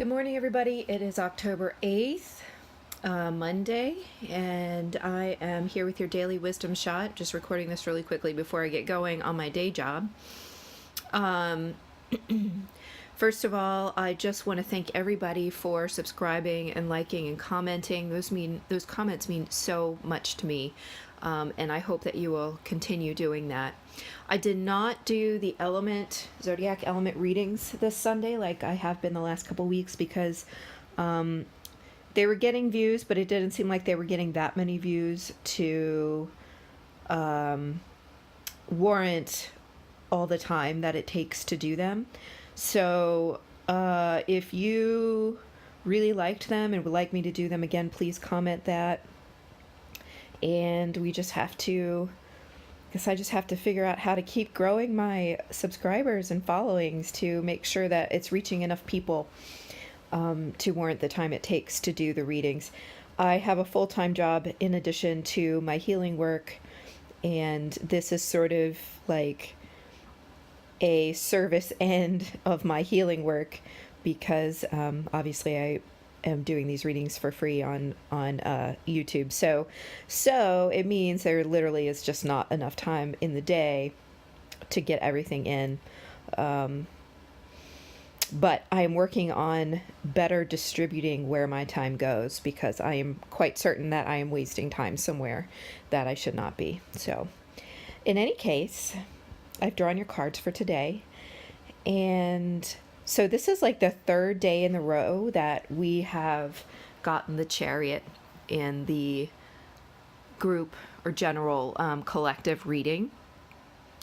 Good morning, everybody. It is October 8th, Monday, and I am here with your daily wisdom shot. Just recording this really quickly before I get going on my day job. First of all, I just want to thank everybody for subscribing and liking and commenting. Those comments mean so much to me, and I hope that you will continue doing that. I did not do the zodiac element readings this Sunday like I have been the last couple weeks because they were getting views, but it didn't seem like they were getting that many views to warrant all the time that it takes to do them. So if you really liked them and would like me to do them again, please comment that. And I just have to figure out how to keep growing my subscribers and followings to make sure that it's reaching enough people to warrant the time it takes to do the readings. I have a full-time job in addition to my healing work, and this is sort of like a service end of my healing work because obviously I am doing these readings for free on YouTube. So it means there literally is just not enough time in the day to get everything in. But I am working on better distributing where my time goes because I am quite certain that I am wasting time somewhere that I should not be. So in any case, I've drawn your cards for today, and so this is like the third day in a row that we have gotten the Chariot in the group or general collective reading,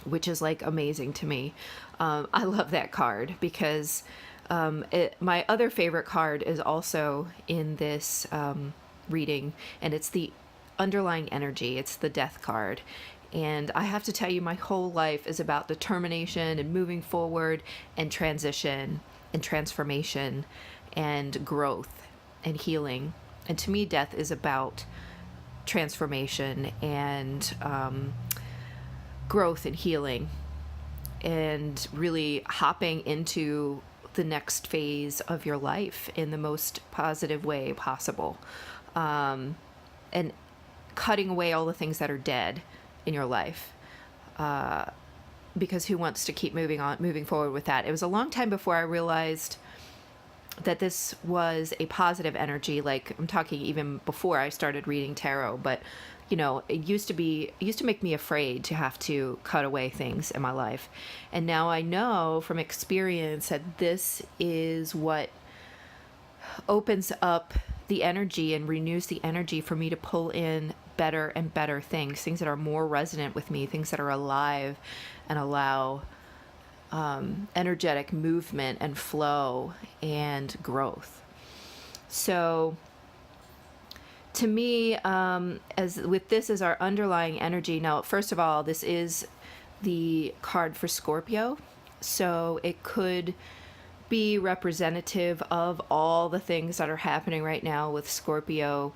which is like amazing to me. I love that card because my other favorite card is also in this reading, and it's the underlying energy. It's the Death card. And I have to tell you, my whole life is about determination and moving forward and transition and transformation and growth and healing. And to me, death is about transformation and growth and healing and really hopping into the next phase of your life in the most positive way possible, and cutting away all the things that are dead in your life, because who wants to keep moving forward with that? It was a long time before I realized that this was a positive energy. Like, I'm talking even before I started reading tarot, but it used to make me afraid to have to cut away things in my life. And now I know from experience that this is what opens up the energy and renews the energy for me to pull in better and better things that are more resonant with me, things that are alive and allow energetic movement and flow and growth. So to me, as with this as our underlying energy, now, first of all, this is the card for Scorpio. So it could be representative of all the things that are happening right now with Scorpio,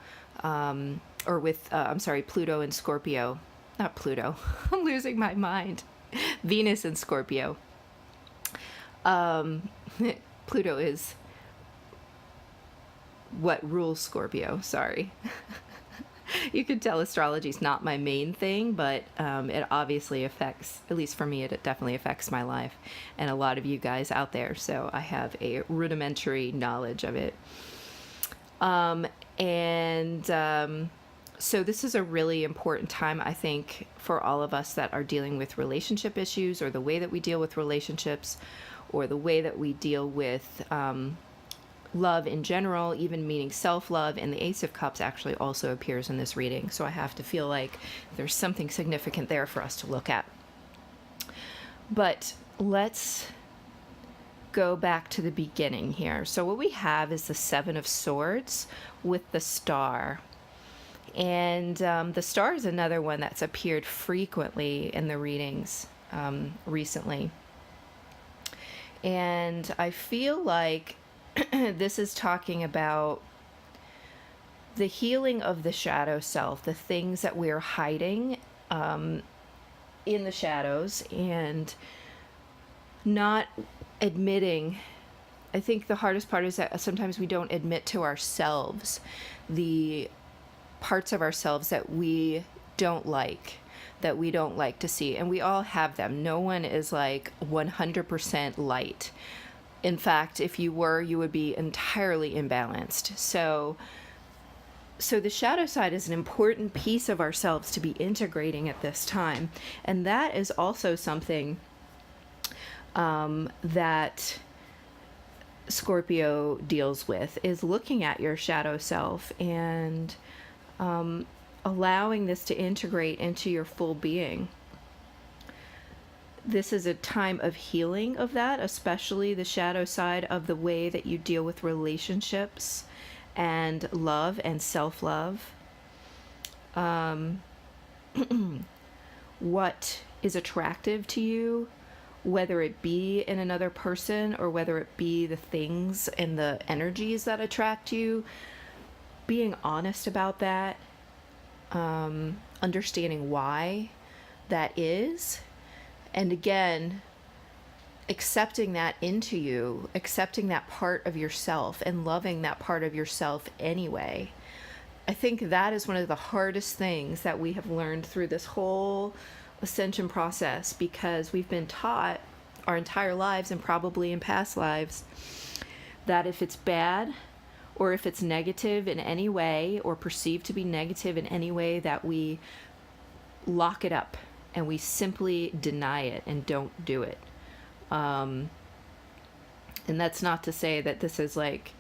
or with, Pluto and Scorpio. Not Pluto. I'm losing my mind. Venus and Scorpio. Pluto is what rules Scorpio. Sorry. You can tell astrology's not my main thing, but it obviously affects, at least for me, it definitely affects my life and a lot of you guys out there. So I have a rudimentary knowledge of it. So this is a really important time, I think, for all of us that are dealing with relationship issues, or the way that we deal with relationships, or the way that we deal with love in general, even meaning self-love. And the Ace of Cups actually also appears in this reading. So I have to feel like there's something significant there for us to look at. But let's go back to the beginning here. So what we have is the Seven of Swords with the Star. And the Star is another one that's appeared frequently in the readings recently. And I feel like this is talking about the healing of the shadow self, the things that we're hiding in the shadows, and not admitting I think the hardest part is that sometimes we don't admit to ourselves the parts of ourselves that we don't like, to see. And we all have them. No one is like 100% light. In fact, if you were, you would be entirely imbalanced. So the shadow side is an important piece of ourselves to be integrating at this time. And that is also something that Scorpio deals with, is looking at your shadow self and allowing this to integrate into your full being. This is a time of healing of that, especially the shadow side of the way that you deal with relationships and love and self-love. What is attractive to you, whether it be in another person or whether it be the things and the energies that attract you, being honest about that, understanding why that is, and again, accepting that into you, accepting that part of yourself and loving that part of yourself anyway. I think that is one of the hardest things that we have learned through this whole ascension process, because we've been taught our entire lives, and probably in past lives, that if it's bad or if it's negative in any way or perceived to be negative in any way, that we lock it up and we simply deny it and don't do it. And that's not to say that this is like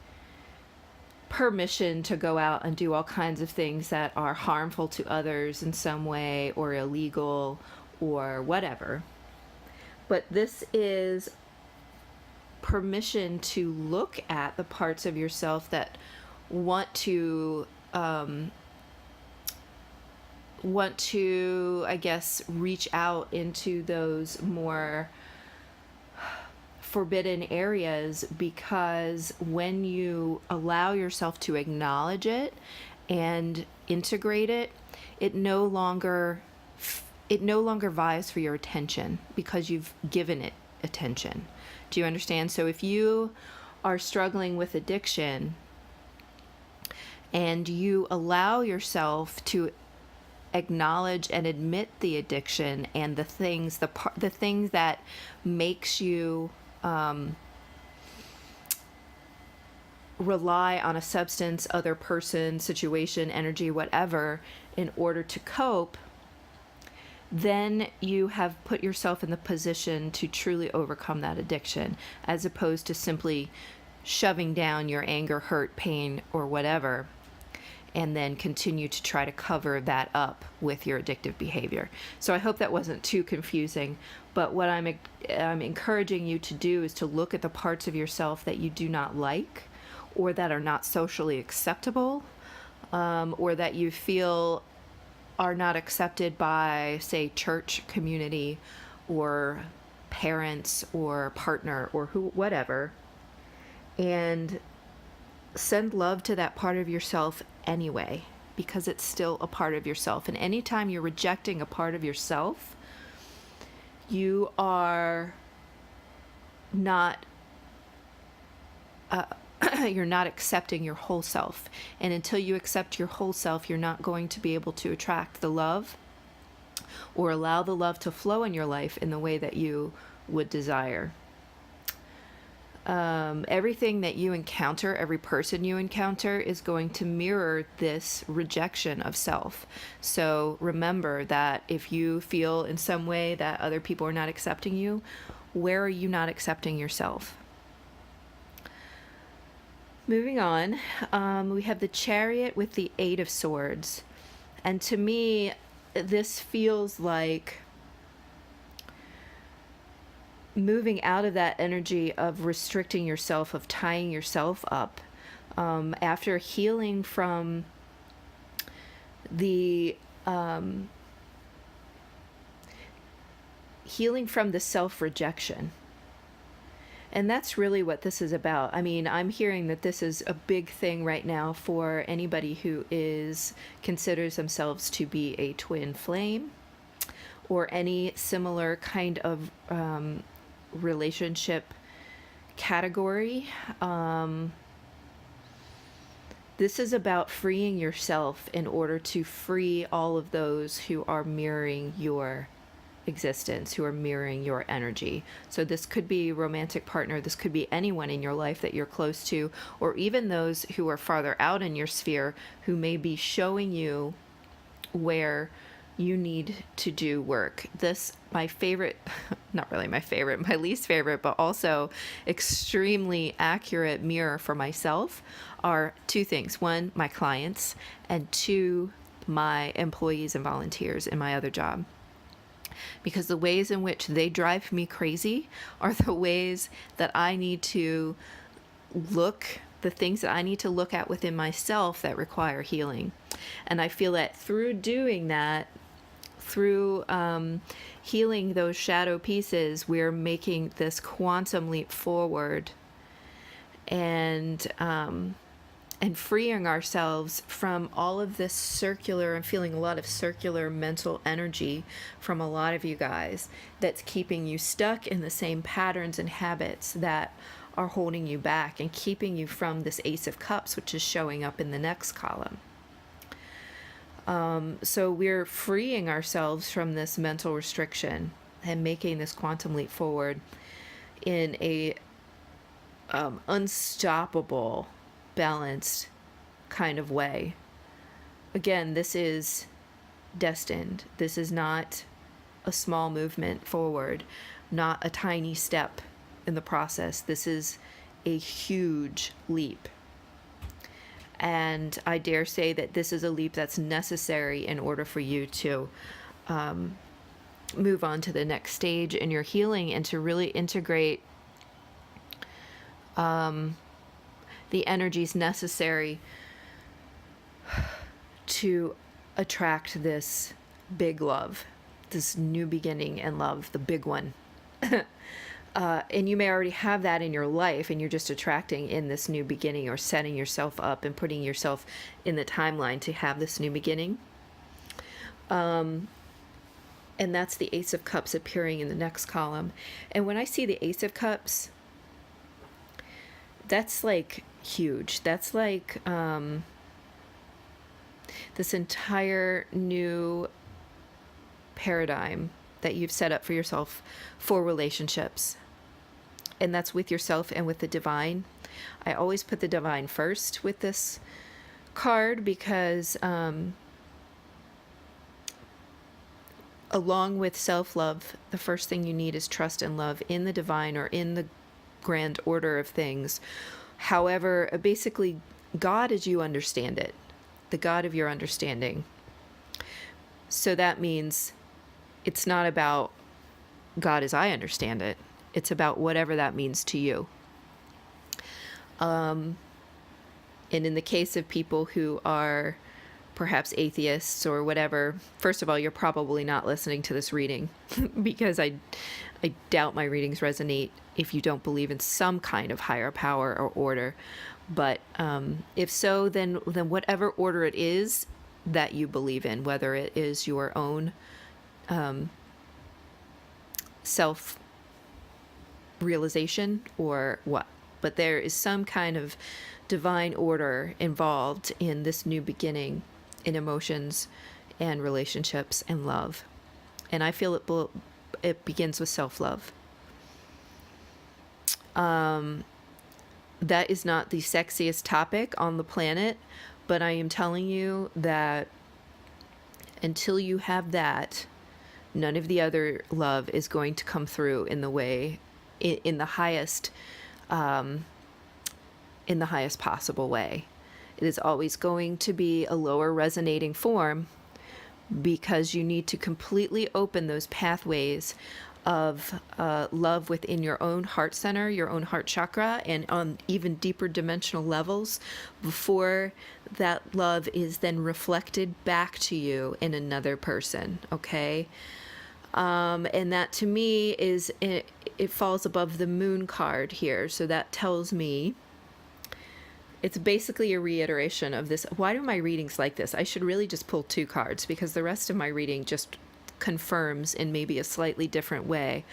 permission to go out and do all kinds of things that are harmful to others in some way or illegal or whatever. But this is permission to look at the parts of yourself that want to, I guess, reach out into those more forbidden areas, because when you allow yourself to acknowledge it and integrate it, it no longer vies for your attention because you've given it attention. Do you understand? So if you are struggling with addiction and you allow yourself to acknowledge and admit the addiction and the things that makes you rely on a substance, other person, situation, energy, whatever, in order to cope, then you have put yourself in the position to truly overcome that addiction, as opposed to simply shoving down your anger, hurt, pain, or whatever, and then continue to try to cover that up with your addictive behavior. So I hope that wasn't too confusing, but what I'm encouraging you to do is to look at the parts of yourself that you do not like, or that are not socially acceptable, or that you feel are not accepted by, say, church community or parents or partner or whatever, and send love to that part of yourself anyway, because it's still a part of yourself. And anytime you're rejecting a part of yourself, you are not you're not accepting your whole self. And until you accept your whole self, you're not going to be able to attract the love or allow the love to flow in your life in the way that you would desire. Everything that you encounter, every person you encounter, is going to mirror this rejection of self. So remember that if you feel in some way that other people are not accepting you, where are you not accepting yourself? Moving on, we have the Chariot with the Eight of Swords. And to me, this feels like moving out of that energy of restricting yourself, of tying yourself up, after healing from the self-rejection. And that's really what this is about. I mean, I'm hearing that this is a big thing right now for anybody who considers themselves to be a twin flame, or any similar kind of relationship category. This is about freeing yourself in order to free all of those who are mirroring your existence, who are mirroring your energy. So this could be a romantic partner, this could be anyone in your life that you're close to, or even those who are farther out in your sphere who may be showing you where you need to do work. This, my favorite, not really my favorite, my least favorite, but also extremely accurate mirror for myself are two things. One, my clients, and two, my employees and volunteers in my other job. Because the ways in which they drive me crazy are the ways that I need to the things that I need to look at within myself that require healing. And I feel that through doing that, through healing those shadow pieces, we're making this quantum leap forward and freeing ourselves from all of this circular, I'm feeling a lot of circular mental energy from a lot of you guys that's keeping you stuck in the same patterns and habits that are holding you back and keeping you from this Ace of Cups, which is showing up in the next column. So we're freeing ourselves from this mental restriction and making this quantum leap forward in a unstoppable, balanced kind of way. Again, this is destined. This is not a small movement forward, not a tiny step in the process. This is a huge leap. And I dare say that this is a leap that's necessary in order for you to move on to the next stage in your healing and to really integrate the energies necessary to attract this big love, this new beginning and love, the big one. And you may already have that in your life and you're just attracting in this new beginning or setting yourself up and putting yourself in the timeline to have this new beginning. And that's the Ace of Cups appearing in the next column. And when I see the Ace of Cups, that's like huge. That's like this entire new paradigm that you've set up for yourself for relationships. And that's with yourself and with the divine. I always put the divine first with this card because along with self-love, the first thing you need is trust and love in the divine or in the grand order of things. However, basically, God as you understand it, the God of your understanding. So that means it's not about God as I understand it. It's about whatever that means to you. And in the case of people who are perhaps atheists or whatever, first of all, you're probably not listening to this reading because I doubt my readings resonate if you don't believe in some kind of higher power or order. But if so, then whatever order it is that you believe in, whether it is your own self-realization or what. But there is some kind of divine order involved in this new beginning in emotions and relationships and love. And I feel it begins with self-love. That is not the sexiest topic on the planet, but I am telling you that until you have that, none of the other love is going to come through in the way, in the highest possible way. It is always going to be a lower resonating form because you need to completely open those pathways of love within your own heart center, your own heart chakra, and on even deeper dimensional levels before that love is then reflected back to you in another person, okay? And that to me is, it falls above the moon card here. So that tells me it's basically a reiteration of this. Why do my readings like this? I should really just pull 2 cards because the rest of my reading just confirms in maybe a slightly different way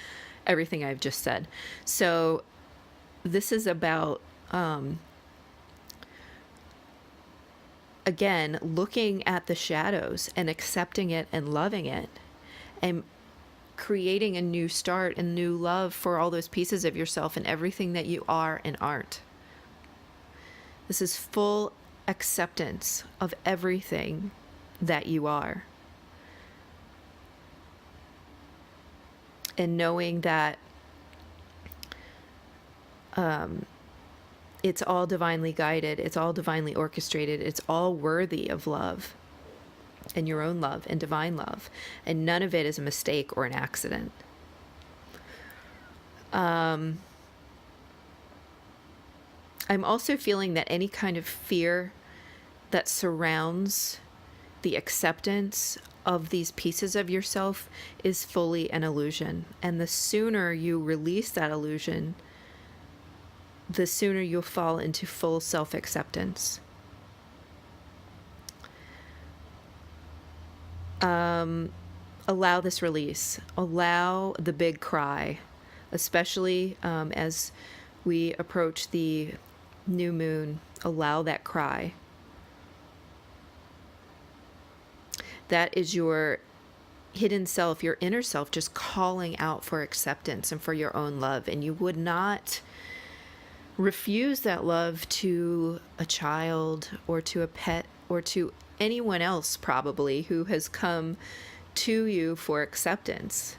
everything I've just said. So this is about, again, looking at the shadows and accepting it and loving it, and creating a new start and new love for all those pieces of yourself and everything that you are and aren't. This is full acceptance of everything that you are. And knowing that it's all divinely guided, it's all divinely orchestrated, it's all worthy of love, and your own love and divine love, and none of it is a mistake or an accident. I'm also feeling that any kind of fear that surrounds the acceptance of these pieces of yourself is fully an illusion. And the sooner you release that illusion, the sooner you'll fall into full self-acceptance. Allow this release. Allow the big cry, especially as we approach the new moon. Allow that cry. That is your hidden self, your inner self, just calling out for acceptance and for your own love. And you would not refuse that love to a child or to a pet or to anyone else, probably, who has come to you for acceptance.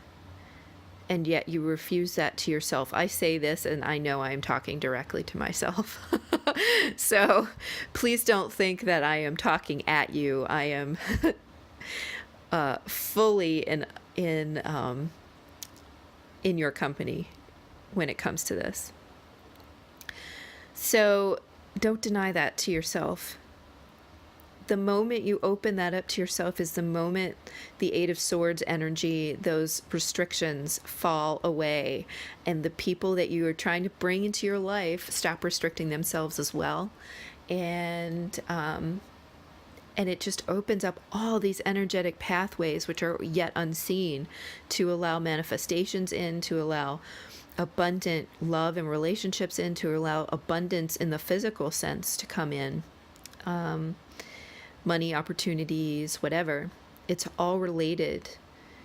And yet you refuse that to yourself. I say this and I know I'm talking directly to myself. So please don't think that I am talking at you. I am fully in your company when it comes to this. So don't deny that to yourself. The moment you open that up to yourself is the moment the Eight of Swords energy, those restrictions fall away, and the people that you are trying to bring into your life stop restricting themselves as well. And it just opens up all these energetic pathways which are yet unseen, to allow manifestations in, to allow abundant love and relationships in, to allow abundance in the physical sense to come in. Money, opportunities, whatever. It's all related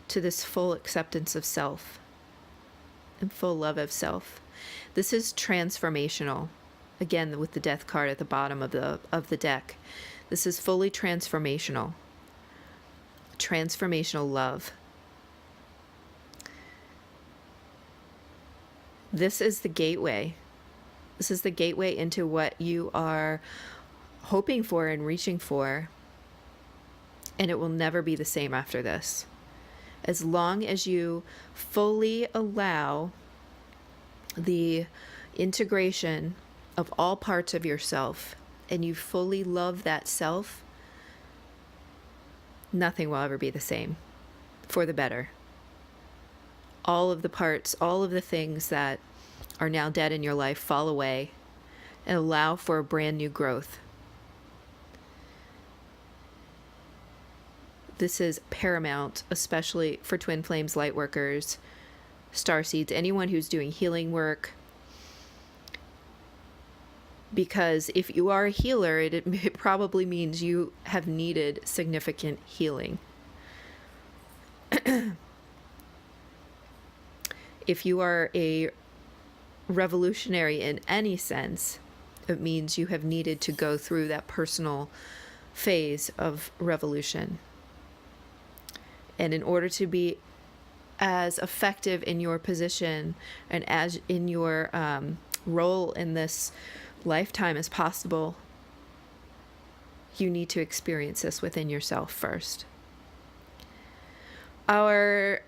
to this full acceptance of self and full love of self. This is transformational. Again, with the Death card at the bottom of the deck. This is fully transformational. Transformational love. This is the gateway. This is the gateway into what you are hoping for and reaching for. And it will never be the same after this. As long as you fully allow the integration of all parts of yourself and you fully love that self, nothing will ever be the same, for the better. All of the parts, all of the things that are now dead in your life fall away and allow for a brand new growth. This is paramount, especially for Twin Flames Lightworkers, starseeds, anyone who's doing healing work. Because if you are a healer, it probably means you have needed significant healing. If you are a revolutionary in any sense, it means you have needed to go through that personal phase of revolution. And in order to be as effective in your position and as in your role in this lifetime as possible, you need to experience this within yourself first. Our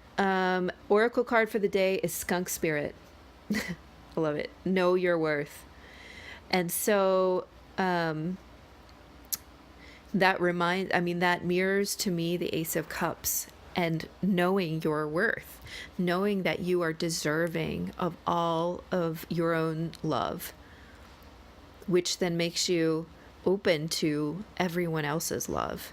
oracle card for the day is Skunk Spirit. I love it. Know your worth. And so that mirrors to me the Ace of Cups, and knowing your worth, knowing that you are deserving of all of your own love, which then makes you open to everyone else's love.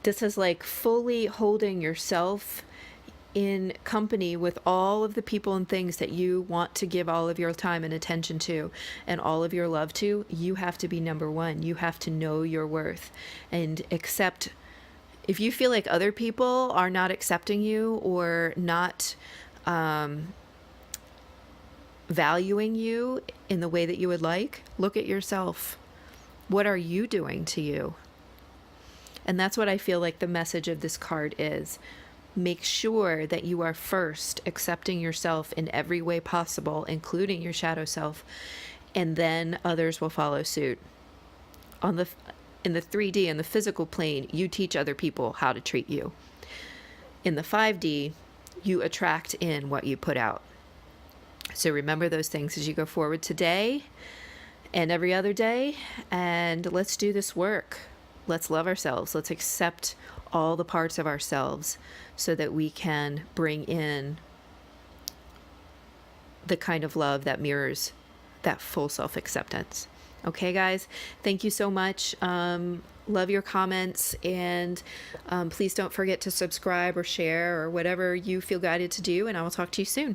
This is like fully holding yourself in company with all of the people and things that you want to give all of your time and attention to and all of your love to. You have to be number one. You have to know your worth and accept. If you feel like other people are not accepting you or not valuing you in the way that you would like, look at yourself. What are you doing to you? And that's what I feel like the message of this card is. Make sure that you are first accepting yourself in every way possible, including your shadow self, and then others will follow suit. In the 3D, in the physical plane, you teach other people how to treat you. In the 5D, you attract in what you put out. So remember those things as you go forward today and every other day, and let's do this work. Let's love ourselves. Let's accept all the parts of ourselves so that we can bring in the kind of love that mirrors that full self-acceptance. Okay, guys, thank you so much. Love your comments, and please don't forget to subscribe or share or whatever you feel guided to do, and I will talk to you soon.